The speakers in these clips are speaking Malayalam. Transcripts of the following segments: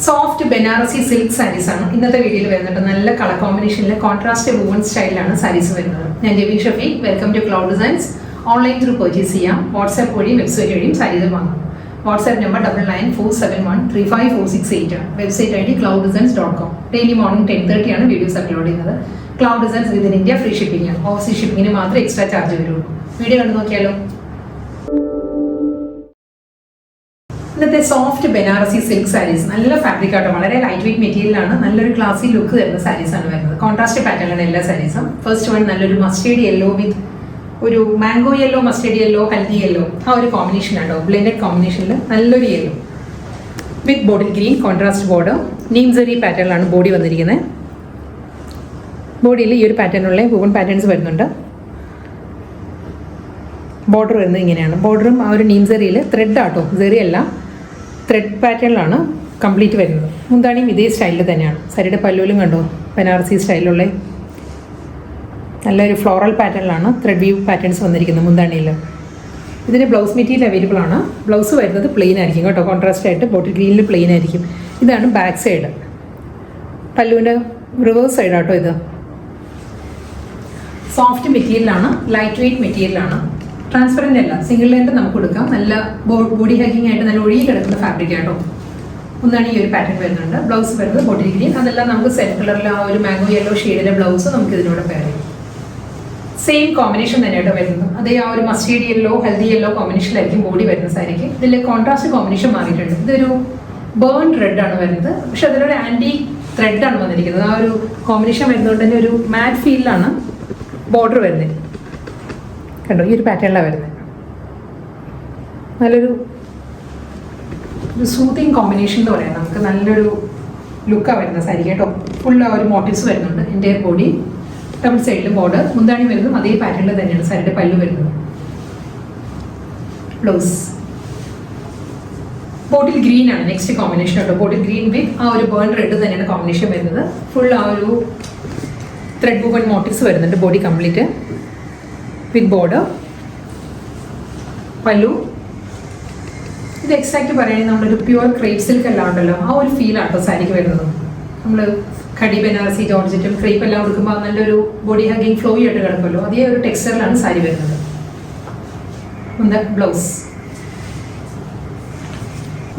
സോഫ്റ്റ് ബനാറസി സിൽക്ക് സാരീസ് ആണ് ഇന്നത്തെ വീഡിയോയിൽ വരുന്നത്. നല്ല കളർ കോമ്പിനേഷനിലെ കോൺട്രാസ്റ്റ് വുവൺ സ്റ്റൈലിലാണ് സാരീസ് വരുന്നത്. ഞാൻ Jebi Shafi, welcome to cloud designs. Online through purchase ചെയ്യാം. വാട്സ്ആപ്പ് വഴിയും വെബ്സൈറ്റ് വഴിയും സാരീസ് വാങ്ങാം. വാട്സ്ആപ്പ് നമ്പർ 9947135468 ആണ്. Website ID clouddesigns.com. Daily morning 10:30 ആണ് വീഡിയോസ് അപ്ലോഡ് ചെയ്യുന്നത്. Cloud designs within India free shipping ആണ്. ഓവർസീസ് ഷിപ്പിംഗിന് മാത്രമേ എക്സ്ട്രാ ചാർജ് വരുള്ളൂ. വീഡിയോ കണ്ടു നോക്കിയാലോ. ഇന്നത്തെ സോഫ്റ്റ് ബനാറസി സിൽക്ക് സാരീസ് നല്ല ഫാബ്രിക് ആട്ടോ, വളരെ ലൈറ്റ് വെയിറ്റ് മെറ്റീരിയലാണ്, നല്ലൊരു ക്ലാസി ലുക്ക് തരുന്ന സാരീസ് ആണ് വരുന്നത്. കോൺട്രാസ്റ്റ് പാറ്റേണിലാണ് എല്ലാ സാരീസും. ഫസ്റ്റ് വൺ നല്ലൊരു മസ്റ്റേർഡ് യെല്ലോ വിത്ത് ഒരു mango yellow, mustard yellow, haldi yellow, ആ ഒരു കോമ്പിനേഷൻ ആട്ടോ, ബ്ലെൻഡഡ് കോമ്പിനേഷനിൽ നല്ലൊരു yellow with bottle green contrast border. നീം സെറി പാറ്റേണിലാണ് ബോഡി വന്നിരിക്കുന്നത്. ബോഡിയിൽ ഈ ഒരു പാറ്റേണുള്ള വുവൺ പാറ്റേൺസ് വരുന്നുണ്ട്. ബോർഡർ വരുന്നത് ഇങ്ങനെയാണ്. ബോർഡറും ആ ഒരു നീം സെറിയിൽ ത്രെഡ് ആട്ടോ, സെറി അല്ല, ത്രെഡ് പാറ്റേണിലാണ് കംപ്ലീറ്റ് വരുന്നത്. മുന്താണിയും ഇതേ സ്റ്റൈലിൽ തന്നെയാണ്. സാരിയുടെ പല്ലുവിലും കണ്ടോ ബനാറസി സ്റ്റൈലിലുള്ള നല്ലൊരു ഫ്ലോറൽ പാറ്റേണിലാണ് ത്രെഡ് വ്യൂ പാറ്റേൺസ് വന്നിരിക്കുന്നത് മുന്താണിയിൽ. ഇതിന് ബ്ലൗസ് മെറ്റീരിയൽ അവൈലബിൾ ആണ്. ബ്ലൗസ് വരുന്നത് പ്ലെയിൻ ആയിരിക്കും കേട്ടോ, കോൺട്രാസ്റ്റ് ആയിട്ട് ബോട്ടിൽ ഗ്രീനിൽ പ്ലെയിൻ ആയിരിക്കും. ഇതാണ് ബാക്ക് സൈഡ്, പല്ലുവിൻ്റെ റിവേഴ്സ് സൈഡ് ആട്ടോ. ഇത് സോഫ്റ്റ് മെറ്റീരിയലാണ്, ലൈറ്റ് വെയിറ്റ് മെറ്റീരിയലാണ്, ട്രാൻസ്പെറൻ്റ് അല്ല, സിംഗിൾ ലെയർ നമുക്ക് കൊടുക്കാം. നല്ല ബോഡി ഹാക്കിംഗ് ആയിട്ട് നല്ല ഒഴുകി കിടക്കുന്ന ഫാബ്രിക് ആട്ടോ. ഒന്നാണ് ഈ ഒരു പാറ്റേൺ വരുന്നുണ്ട്. ബ്ലൗസ് വരുന്നത് ബോട്ടിൽ ഗ്രീൻ, അതെല്ലാം നമുക്ക് സെറ്റ് കളറിൽ ആ ഒരു മാംഗോ യെല്ലോ ഷെയ്ഡിലെ ബ്ലൗസ് നമുക്ക് ഇതിനോട് പെയർ ചെയ്യും. സെയിം കോമ്പിനേഷൻ തന്നെയായിട്ട് വരുന്നത്. അതേ ആ ഒരു മസ്റ്റേർഡ് യെല്ലോ, ഹെൽദി യെല്ലോ കോമ്പിനേഷനിലായിരിക്കും ബോഡി വരുന്ന സാരിക്ക്. ഇതിൽ കോൺട്രാസ്റ്റ് കോമ്പിനേഷൻ മാറിയിട്ടുണ്ട്. ഇതൊരു ബേൺ റെഡ് ആണ് വരുന്നത്, പക്ഷെ അതിലൊരു ആൻറ്റി ത്രെഡ് ആണ് വന്നിരിക്കുന്നത്. ആ ഒരു കോമ്പിനേഷൻ വരുന്നതുകൊണ്ട് തന്നെ ഒരു മാറ്റ് ഫീലിലാണ് ബോർഡർ വരുന്നത്. കണ്ടോ, ഈ ഒരു പാറ്റേണിലാണ് വരുന്നത്. നല്ലൊരു സൂത്തിങ് കോമ്പിനേഷൻ എന്ന് പറയാം നമുക്ക്. നല്ലൊരു ലുക്കാണ് വരുന്ന സാരി കേട്ടോ. ഫുൾ ആ ഒരു മോട്ടീവ്സ് വരുന്നുണ്ട്. എൻ്റെ ബോഡി ഡബിൾ സൈഡിൽ ബോർഡർ, മുന്താണി വരുന്നതും അതേ പാറ്റേണിൽ തന്നെയാണ് സാരിയുടെ പല്ലു വരുന്നത്. ബ്ലൗസ് ബോട്ടിൽ ഗ്രീൻ ആണ് നെക്സ്റ്റ് കോമ്പിനേഷൻ കേട്ടോ. ബോട്ടിൽ ഗ്രീൻ വിത്ത് ആ ഒരു ബേൺ റെഡ് തന്നെയാണ് കോമ്പിനേഷൻ വരുന്നത്. ഫുൾ ആ ഒരു ത്രെഡ് വുവൺ മോട്ടീവ്സ് വരുന്നുണ്ട് ബോഡി കംപ്ലീറ്റ് വിത്ത് ബോർഡർ, പല്ലു. ഇത് എക്സാക്റ്റ് പറയുകയാണെങ്കിൽ നമ്മളൊരു പ്യുവർ ക്രേപ്പ് സിൽക്ക് എല്ലാം ഉണ്ടല്ലോ, ആ ഒരു ഫീൽ ആട്ടോ സാരിക്ക് വരുന്നത്. നമ്മൾ ഖടി ബനാറസി ജോർജറ്റും ക്രേപ്പ് എല്ലാം കൊടുക്കുമ്പോൾ നല്ലൊരു ബോഡി ഹഗിങ് ഫ്ലോ ആയിട്ട് കിടക്കുമല്ലോ, അതേ ഒരു ടെക്സ്ചറിലാണ് സാരി വരുന്നത്. ബ്ലൗസ്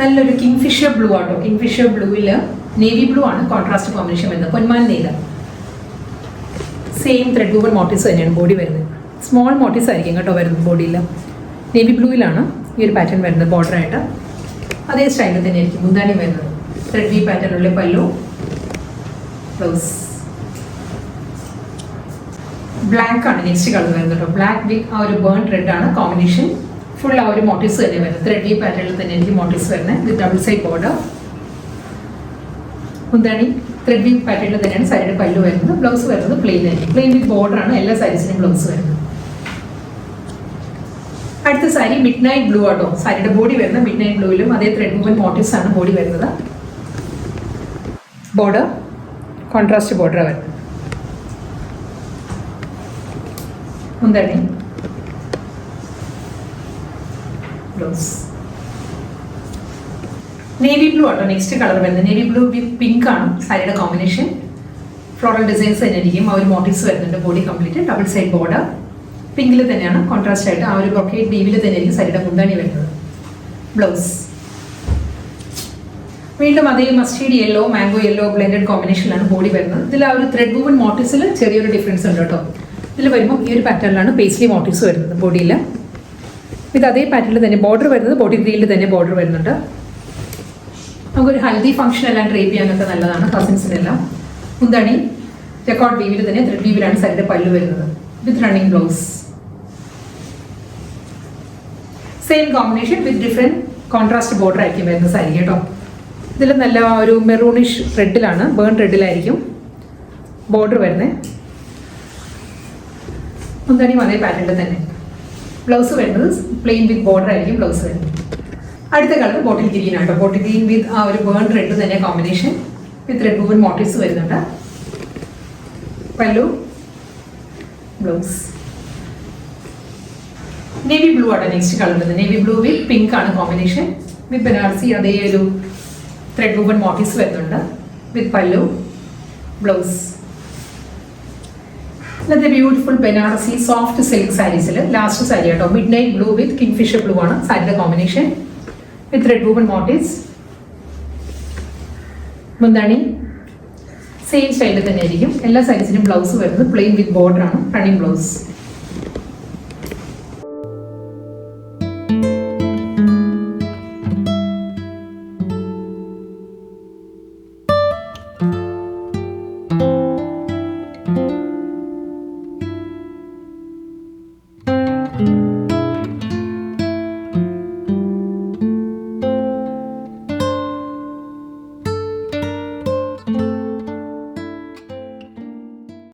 നല്ലൊരു കിങ്ഫിഷർ ബ്ലൂ ആട്ടോ. കിങ്ഫിഷർ ബ്ലൂവിൽ നേവി ബ്ലൂ ആണ് കോൺട്രാസ്റ്റ് കോമ്പിനേഷൻ വരുന്നത്. പൊന്മാൻ നീല, സെയിം ത്രെഡ് വുവൺ മോട്ടീവ്സ് തന്നെയാണ് ബോഡി വരുന്നത്. സ്മോൾ മോട്ടീവ്സ് ആയിരിക്കും കേട്ടോ വരുന്നത് ബോഡിയിൽ. നേവി ബ്ലൂവിലാണ് ഈ ഒരു പാറ്റേൺ വരുന്നത് ബോർഡറായിട്ട്. അതേ സ്റ്റൈലിൽ തന്നെ ആയിരിക്കും മുന്താണി വരുന്നത്. ത്രെഡ് വി പാറ്റേണുള്ള പല്ലു, ബ്ലൗസ്. ബ്ലാക്ക് ആണ് നെക്സ്റ്റ് കളർ വരുന്നത് കേട്ടോ. ബ്ലാക്ക് വിത്ത് ആ ഒരു ബേൺ റെഡ് ആണ് കോമ്പിനേഷൻ. ഫുൾ ആ ഒരു മോട്ടീവ്സ് തന്നെ വരുന്നത്. ത്രെഡ് വി പാറ്റേണിൽ തന്നെ എനിക്ക് മോട്ടീവ്സ് വരുന്നത് വിത്ത് ഡബിൾ സൈഡ് ബോർഡർ. മുന്താണി ത്രെഡ് വി പാറ്റേണിൽ തന്നെയാണ് സാരിയുടെ പല്ലു വരുന്നത്. ബ്ലൗസ് വരുന്നത് പ്ലെയിൻ ആയിരിക്കും. പ്ലെയിൻ വിത്ത് ബോർഡർ ആണ് എല്ലാ സാരീസിനും ബ്ലൗസ് വരുന്നത്. അടുത്ത സാരി മിഡ് നൈറ്റ് ബ്ലൂ ആട്ടോ. സാരിയുടെ ബോഡി വരുന്നത് മിഡ് നൈറ്റ് ബ്ലൂവിലും അതേ ത്രെഡ് വുവൺ മോട്ടീവ്സ് ആണ് ബോഡി വരുന്നത്. ബോർഡർ കോൺട്രാസ്റ്റ് ബോർഡർ വരുന്നത്. മുന്താണി, ബ്ലൗസ്. നേവി ബ്ലൂ ആട്ടോ നെക്സ്റ്റ് കളർ വരുന്നത്. നേവി ബ്ലൂ വിത്ത് പിങ്ക് ആണ് സാരിയുടെ കോമ്പിനേഷൻ. ഫ്ലോറൽ ഡിസൈൻസ് തന്നെ ആയിരിക്കും. ആ ഒരു മോട്ടീവ്സ് വരുന്നുണ്ട് body complete. Double side border പിങ്കിൽ തന്നെയാണ് കോൺട്രാസ്റ്റ് ആയിട്ട്. ആ ഒരു ബ്രൊക്കേഡ് വീവിൽ തന്നെ ആയിരിക്കും സാരിയുടെ മുന്താണി വരുന്നത്. ബ്ലൗസ് വീണ്ടും അതേ mustard yellow, mango yellow blended കോമ്പിനേഷനിലാണ് ബോഡി വരുന്നത്. ഇതിൽ ആ ഒരു ത്രെഡ് വുവൺ മോട്ടീവ്സിൽ ചെറിയൊരു ഡിഫറൻസ് ഉണ്ട് കേട്ടോ. ഇതിൽ വരുമ്പോൾ ഈ ഒരു പാറ്റേണിലാണ് പേസ്ലി മോട്ടീവ്സ് വരുന്നത് ബോഡിയിൽ. ഇത് അതേ പാറ്റേണിൽ തന്നെ ബോർഡർ വരുന്നത് ബോഡി ഗ്രീനിൽ തന്നെ ബോർഡർ വരുന്നുണ്ട്. നമുക്കൊരു ഹൽദി ഫംഗ്ഷൻ എല്ലാം ഡ്രേപ്പ് ചെയ്യാനൊക്കെ നല്ലതാണ്, കസിൻസിനെല്ലാം. മുന്താണി ജക്കോട്ട് വീവിൽ തന്നെ ത്രെഡ് വീവിലാണ് സാരിയുടെ പല്ലു വരുന്നത് with running blouse. Same combination with different contrast border ആയിരിക്കും വരുന്ന സാരി കേട്ടോ. ഇതിൽ നല്ല ഒരു മെറൂണിഷ് റെഡിലാണ്, ബേൺ റെഡിലായിരിക്കും ബോർഡർ വരുന്നത്. മുന്താണിയും അതേ പാറ്റേണിൽ തന്നെ. ബ്ലൗസ് വരുന്നത് പ്ലെയിൻ വിത്ത് ബോർഡർ ആയിരിക്കും ബ്ലൗസ് വരുന്നത്. അടുത്ത കളർ ബോട്ടിൽ ഗ്രീൻ ആട്ടോ. ബോട്ടിൽ ഗ്രീൻ വിത്ത് ആ ഒരു ബേൺ റെഡ് തന്നെ കോമ്പിനേഷൻ വിത്ത് റെഡ് വുവൺ മോട്ടീവ്സ് വരുന്നുണ്ട്. പല്ലു, ബ്ലൗസ്. നേവി ബ്ലൂ ആണ് നെക്സ്റ്റ് കളർ വരുന്നത്. നേവി ബ്ലൂ വിത്ത് പിങ്ക് ആണ് കോമ്പിനേഷൻ വിത്ത് ബനാറസി അതേ ഒരു ത്രെഡ് വൂവൻ മോട്ടീവ്സ് വരുന്നുണ്ട് വിത്ത് പല്ലു ബ്ലൗസ്. ഇന്നത്തെ ബ്യൂട്ടിഫുൾ ബനാറസി സോഫ്റ്റ് സിൽക്ക് സാരീസിൽ ലാസ്റ്റ് സാരി കേട്ടോ, midnight blue with kingfisher blue ആണ് സാരിയുടെ കോമ്പിനേഷൻ വിത്ത് റെഡ് വൂവൻ മോട്ടീവ്സ്. മുന്താണി സെയിം സ്റ്റൈലിൽ തന്നെ ആയിരിക്കും. എല്ലാ സാരീസിനും ബ്ലൗസ് വരുന്നത് പ്ലെയിൻ വിത്ത് ബോർഡർ ആണ്, റണ്ണിങ് ബ്ലൗസ്.